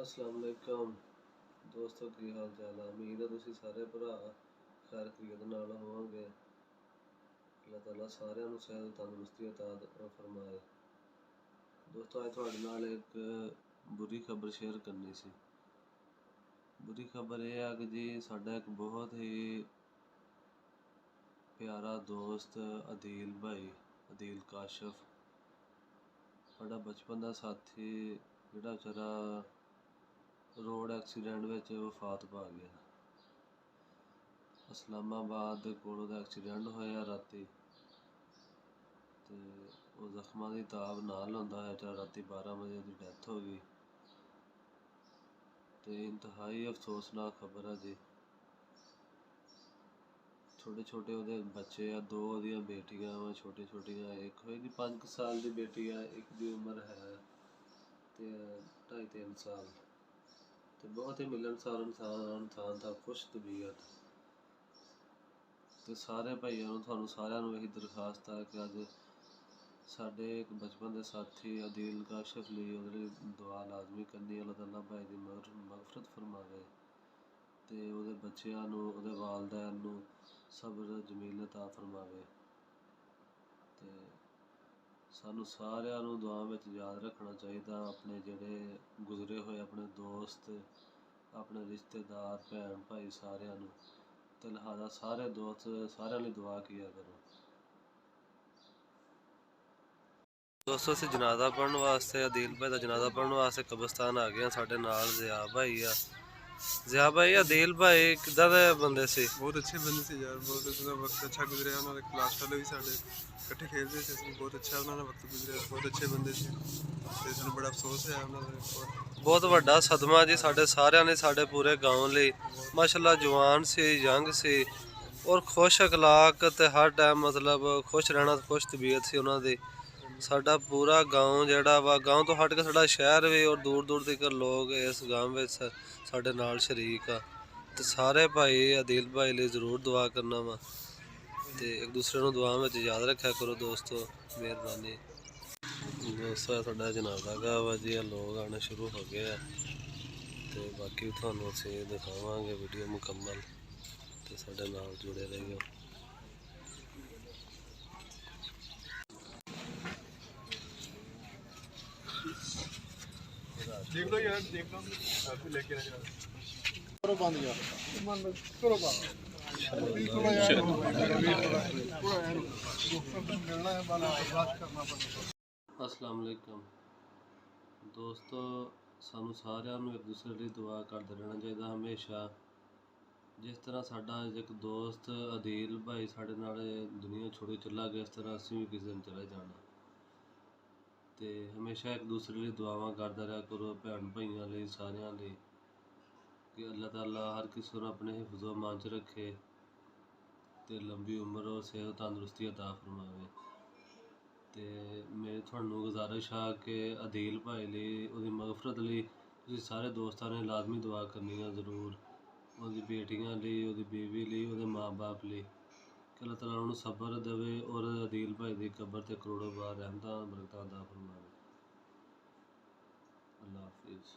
अस्सलाम वालेकुम दोस्तों, की हाल चाल है। उम्मीद है तुसीं सारे भरा खैर खैरियत नाल होवोगे। अल्लाह ताला सारिਆਂ ਨੂੰ सेहत तंदुरुस्ती अता फरमाए। दोस्तों, अज तुहाडे नाल एक बुरी खबर शेयर करनी सी। बुरी खबर यह है कि जी साडा एक बहुत ही प्यारा दोस्त अदील भाई, अदील काशफ, साडा बचपन का साथी, जिहड़ा बेचारा रोड एक्सीडेंट में वफात पा गया। इस्लामाबाद दे कोल ओहदा एक्सीडेंट होया राती, ते ओह जख्मां दी ताब नाल होंदा है। राती 12 बजे ओहदी डैथ हो गई। ते इंतहाई अफसोसनाक खबर है जी। छोटे छोटे ओहदे बच्चे आ, दो ओहदियां बेटियां वा छोटी छोटियां, एक होएगी 5 साल दी बेटी है, एक दी उम्र है ते 2.5-3 साल। तो बहुत ही मिलनसार इंसान था, खुश तबीयत। तो सारे भाइयों थानू सारिਆਂ ਨੂੰ ਇਹੀ दरखास्त है कि अज साडे एक बचपन के साथी अदील काशफ ਲਈ ਉਹਦੇ ਲਈ दुआ लाजमी करनी। अल्लाह ताला भाई ਦੀ मगफरत फरमावे ਤੇ ਉਹਦੇ ਬੱਚਿਆਂ ਨੂੰ, ਉਹਦੇ ਵਾਲदैन ਨੂੰ ਸਬਰ ਜਮੀਲ अता फरमावे। ਤੇ ਸਾਨੂੰ ਸਾਰਿਆਂ ਨੂੰ ਦੁਆ ਵਿੱਚ याद रखना चाहिए अपने ਜਿਹੜੇ गुजरे हुए अपने दोस्त, अपने रिश्तेदार, भैन भाई सारिਆਂ ਨੂੰ। तो लिहाजा सारे दोस्त सारे लिए दुआ किया करो। दोस्तों, असीं जनाजा पढ़न वास्ते, अदील भाई का जनाजा पढ़न वास्ते कब्रिस्तान आ गए। साडे नाल ज़िया भाई आ। ज़िया भाई, अदील भाई किद्दां दे बंदे सी? बहुत अच्छे बंदे से यार, बहुत अच्छा वक्त अच्छा गुजरिया। उन्होंने क्लास वाले भी साढ़े इकट्ठे खेलते थे, बहुत अच्छा उन्होंने वक्त गुजरिया। बहुत अच्छे बंदे से, सानू बड़ा अफसोस है उन्होंने। बहुत वड्डा सदमा जी साडे सारिਆਂ ने, साडे पूरे गाँव ਲਈ। माशाअल्लाह जवान सी, यंग सी और खुश अखलाक ते हर टाइम मतलब खुश रहना, खुश तबीयत सी उन्हां दी। साडा पूरा गाँव जिहड़ा वा, गाँव तो हट के साडा शहर भी और दूर दूर तक लोग इस गाँव में साडे नाल शरीक आ। तो सारे भाई अदील भाई लिए जरूर दुआ करना वा, तो एक दूसरे को दुआ में याद रखा करो दोस्तों, मेहरबानी। दोस्तों, साडा जनाजा गा वा जी, लोग आने शुरू हो गए हैं। तो बाकी थानू असीं दिखावांगे वीडियो मुकम्मल, तो साडे नाल जुड़े रहियो। देख लो यार, देख लो आप भी लेके आ जाओ। करो बंद यार, करो बंद। थोड़ा यार मिलना है, बात करना पड़ेगा। अस्सलाम वालेकुम दोस्तों, सानू सारिਆਂ ਨੂੰ एक दूसरे ਲਈ दुआ करते रहना चाहिए हमेशा। जिस तरह साडा एक दोस्त अदील भाई साडे नाल दुनिया छोड़ के चला गया, इस तरह असीं भी किसी दिन चले जाना। तो हमेशा एक दूसरे लिए दुआवां करते रहा करो, भैन भाइयों लिए, सारिਆਂ ਲਈ, कि अल्लाह ताला हर किसी को अपने हिफ्ज़ो मान च रखे तो लंबी उम्र और सेहत तंदुरुस्ती अता फरमावे। तो मेरी थानू गुजारिश है कि अदील भाई लिए, उसकी मगफरत लिए तुसीं सारे दोस्तां ने लाजमी दुआ करनी है जरूर। उसकी बेटियां लिए, उसकी बीवी लिए, उसके माँ बाप लिए, कि अल्लाह ताला उन्होंने सबर देवे और अदील भाई की कबर ते करोड़ों बार रहमतां बरकतां अता फरमावे। अल्लाह हाफिज़।